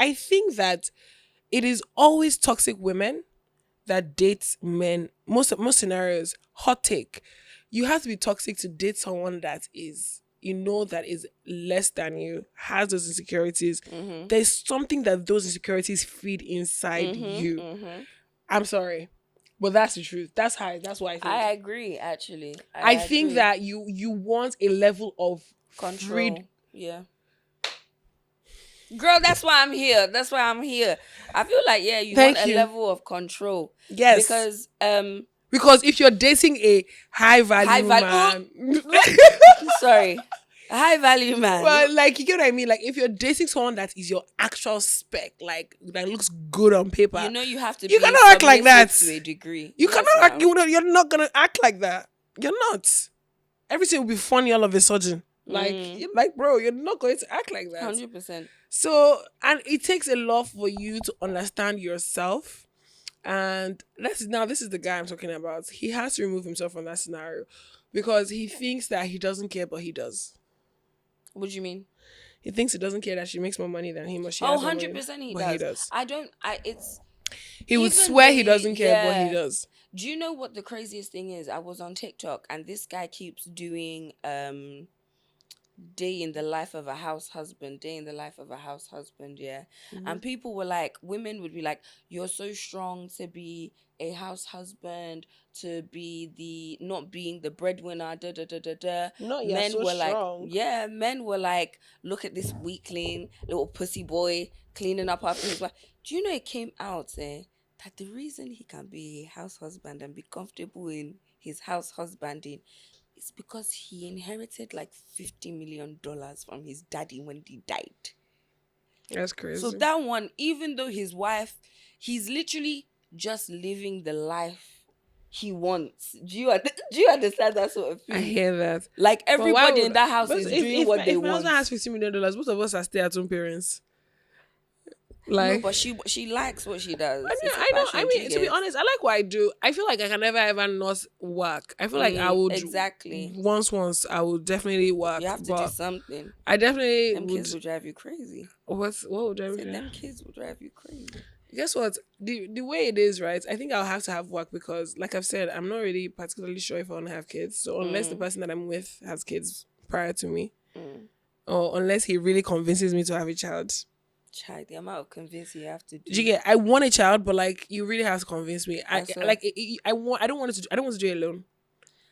I think that it is always toxic women that date men. Most scenarios, hot take. You have to be toxic to date someone that is, that is less than you, has those insecurities. There's something that those insecurities feed inside you. I'm sorry, but that's the truth. That's what I think. I agree, actually. I think that you want a level of control. Yeah. Girl, that's why I'm here. I feel like, yeah, you want a level of control. Yes. Because if you're dating a high value man. Sorry. A high value man. Well, like, you get what I mean? Like, if you're dating someone that is your actual spec, like, that looks good on paper. You have to you cannot act like that. To a degree. You cannot act, you're not going to act like that. You're not. Everything will be funny all of a sudden. Like, bro, you're not going to act like that. 100%. So, and it takes a lot for you to understand yourself. And this is the guy I'm talking about. He has to remove himself from that scenario because he thinks that he doesn't care, but he does. What do you mean? He thinks he doesn't care that she makes more money than him or she. 100% he does. He would swear he doesn't care, but he does. Do you know what the craziest thing is? I was on TikTok and this guy keeps doing day in the life of a house husband, yeah. And people were like, women would be like, you're so strong to be a house husband, to be not being the breadwinner, Men were strong. Like, men were like, look at this weakling, little pussy boy cleaning up after his wife. Do you know it came out that the reason he can be a house husband and be comfortable in his house husbanding, it's because he inherited like $50 million from his daddy when he died. That's crazy. So that one, even though his wife, he's literally just living the life he wants. Do you understand that sort of thing? I hear that. Like, everybody in that house is doing what they want. If my husband has $50 million, most of us are stay-at-home parents. Like, no, but she likes what she does. I know. I mean, to be honest, I like what I do. I feel like I can never ever not work. I feel like I would once I would definitely work. You have to do something. I definitely them kids will drive you crazy. What would drive you? Them kids will drive you crazy. Guess what? The way it is, right? I think I'll have to have work because, like I've said, I'm not really particularly sure if I want to have kids. So unless the person that I'm with has kids prior to me, or unless he really convinces me to have a child. The amount of convincing you have to do. You get? I want a child, but like, you really have to convince me. I don't want to do it alone.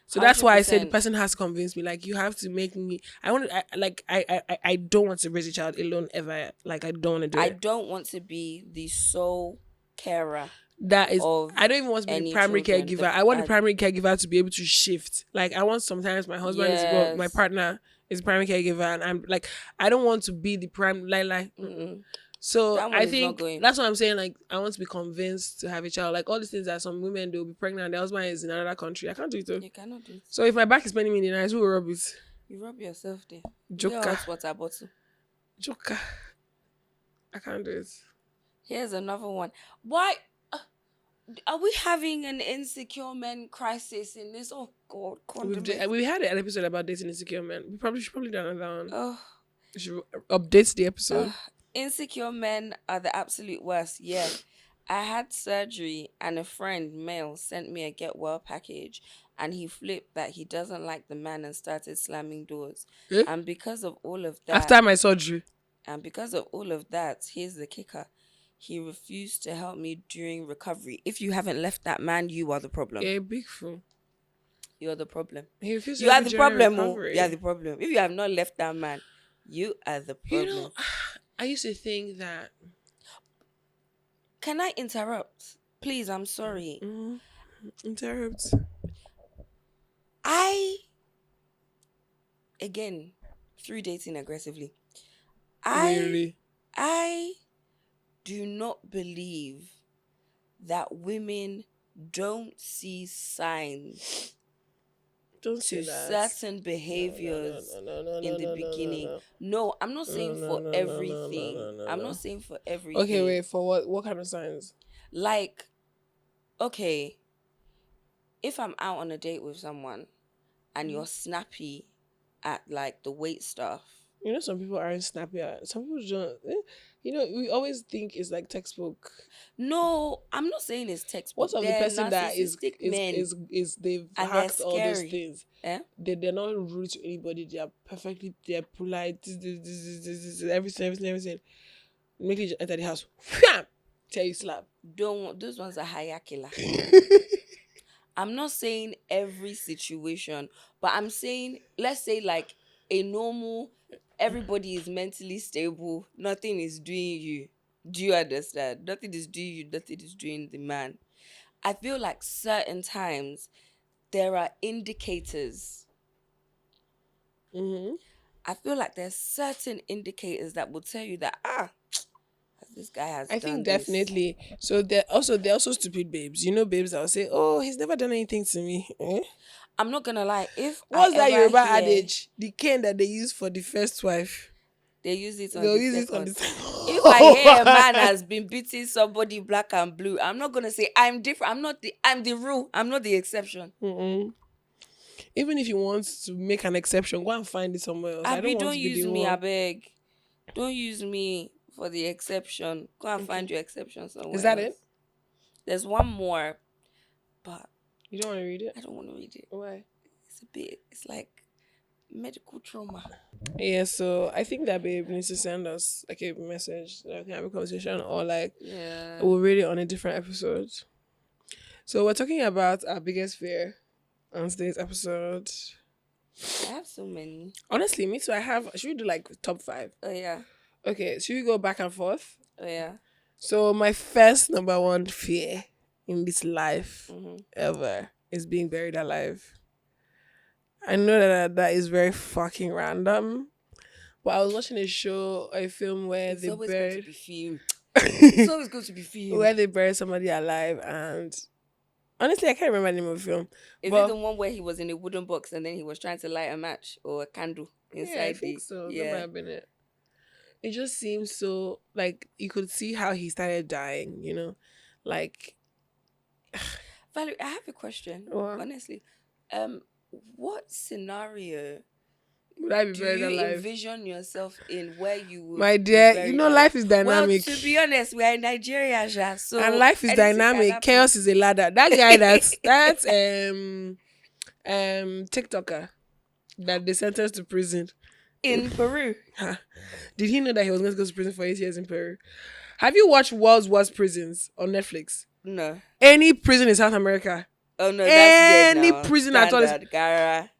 So 100%. That's why I said the person has to convince me. Like, you have to make me. I don't want to raise a child alone ever. Like, I don't want to do it. I don't want to be the sole carer. That is, I don't even want to be the primary caregiver. I want the primary caregiver to be able to shift. Like, I want sometimes my husband is my partner is the primary caregiver, and I'm like, I don't want to be the prime So I think that's what I'm saying. Like, I want to be convinced to have a child. Like, all these things that some women, they'll be pregnant and their husband is in another country. I can't do it though. You cannot do it. So if my back is spending me in the night, who will rub it? You rub yourself there. Joker. Water bottle. Joker. I can't do it. Here's another one. Why are we having an insecure men crisis in this? Oh God, we had an episode about dating insecure men. We should probably do another one. Oh, we should update the episode. Insecure men are the absolute worst. Yeah, I had surgery and a friend, male, sent me a get well package, and he flipped that he doesn't like the man and started slamming doors. And because of all of that, after my surgery, here's the kicker. He refused to help me during recovery. If you haven't left that man, you are the problem. Yeah, big fool. You're the problem. He refused to you are the problem. You are the problem. If you have not left that man, you are the problem. You know, I used to think that. Can I interrupt? Please, I'm sorry. Mm-hmm. Interrupt. Again, through dating aggressively, really? I do not believe that women don't see signs to certain behaviors in the beginning. No, I'm not saying for everything. I'm not saying for everything. Okay, wait, for what? What kind of signs? Like, okay, if I'm out on a date with someone and you're snappy at like the wait stuff. You know, some people aren't snappy. Some people don't. You know, we always think it's like textbook. No, I'm not saying it's textbook. What of the They're person that narcissistic men, is they've and they're hacked all those scary. things? Eh? They're not rude to anybody. They're polite. Everything. Make you enter the house. Tell you slap. Those ones are hire killer. I'm not saying every situation, but I'm saying, let's say like a normal, everybody is mentally stable, nothing is doing you. Do you understand? Nothing is doing you, nothing is doing the man. I feel like certain times there are indicators. Mm-hmm. I feel like there's certain indicators that will tell you that this guy has. I done think this. definitely. So they're also stupid babes. You know, babes that will say, "Oh, he's never done anything to me." Eh? I'm not gonna lie. If What's I that ever Yoruba hear adage? The cane that they use for the first wife. they use it on They'll the use second. it on the second. If I hear a man has been beating somebody black and blue, I'm not gonna say I'm different. I'm the rule. I'm not the exception. Mm-mm. Even if you want to make an exception, go and find it somewhere else. I don't want Don't to be use the me, I one. beg. Don't use me for the exception. Go and find your exception somewhere. Is that else. it? There's one more, but You don't want to read it? I don't want to read it. Why? It's like medical trauma. Yeah, so I think that babe needs to send us like a message that we can have a conversation, or like we'll read it on a different episode. So we're talking about our biggest fear on today's episode. I have so many. Honestly, me too. Should we do like top 5? Oh yeah. Okay, should we go back and forth? Oh yeah. So my first number one fear in this life Mm-hmm. ever is being buried alive. I know that is very fucking random, but I was watching a film where It's they always buried. good to be filmed. It's always good to be filmed. Where they buried somebody alive, and honestly, I can't remember the name of the film. Is but it the one where he was in a wooden box and then he was trying to light a match or a candle inside? Yeah, I think so. That Yeah. might have been it. It just seems so like you could see how he started dying. You know, like Valerie, I have a question. What? Honestly, what scenario would I be do buried you alive? envision yourself in where you would My be dear, buried you know alive? life is dynamic. Well, to be honest, we are in Nigeria, ja, so And life is anything can dynamic. happen. Chaos is a ladder. That guy that's TikToker that they sentenced to prison. In Peru. Did he know that he was going to go to prison for 8 years in Peru? Have you watched World's Worst Prisons on Netflix? No. Any prison in South America. Oh no, that's Any dead now. prison at all is- Standard, Gara.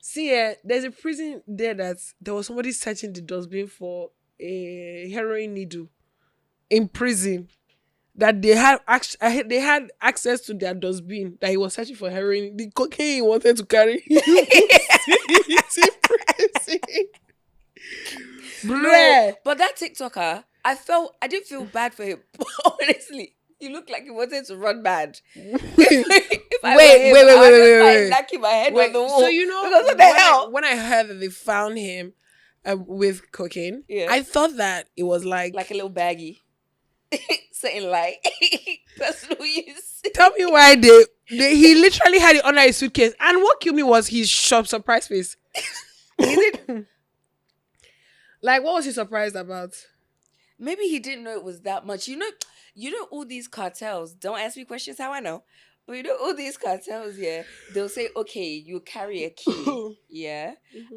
See, there's a prison there there was somebody searching the dustbin for a heroin needle in prison. That they had access to their dustbin that he was searching for heroin. The cocaine he wanted to carry. It's in prison. No, but that TikToker, I didn't feel bad for him. Honestly, he looked like he wanted to run bad. If I were him, Wait. knocking my head on the wall. So you know, because what the hell? when I heard that they found him with cocaine, Yeah. I thought that it was like Like a little baggie. Saying like personal use. tell me why he literally had it under his suitcase. And what killed me was his surprise face. Like, what was he surprised about? Maybe he didn't know it was that much. You know all these cartels. Don't ask me questions how I know. But you know all these cartels, yeah. They'll say, okay, you carry a key, yeah,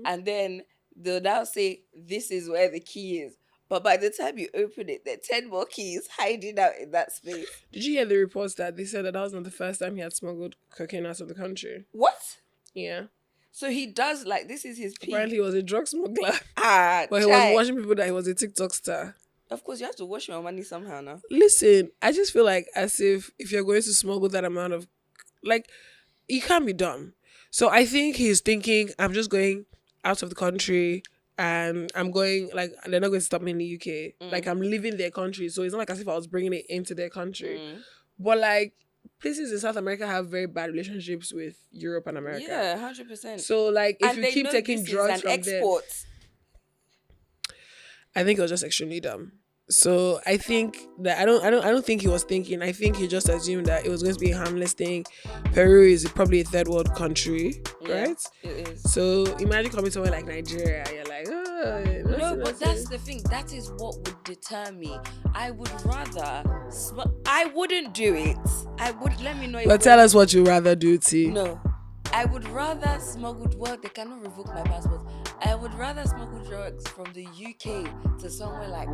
and then they'll now say, this is where the key is. But by the time you open it, there are 10 more keys hiding out in that space. Did you hear the reports that they said that was not the first time he had smuggled cocaine out of the country? What? Yeah. So he does, like, this is his P. Apparently he was a drug smuggler. But But he was watching people that he was a TikTok star. Of course, you have to wash your money somehow now. Listen, I just feel like as if you're going to smuggle that amount of, like, it can't be done. So I think he's thinking, I'm just going out of the country and I'm going, like, they're not going to stop me in the UK. Like, I'm leaving their country. So it's not like as if I was bringing it into their country. But, like, places in South America have very bad relationships with Europe and America. Yeah, 100%. So, like, if and you they keep know taking this is drugs an from export. I think it was just extremely dumb. So I think that I don't think he was thinking. I think he just assumed that it was going to be a harmless thing. Peru is probably a third world country, right? It is. So imagine coming somewhere like Nigeria. You're like, oh, No, No, but that's the thing. That is what would deter me. I would rather. I wouldn't do it. I would. Let me know. If But tell us what you rather do, T. No, I would rather smuggle. Well, they cannot revoke my passport. I would rather smuggle drugs from the UK to somewhere like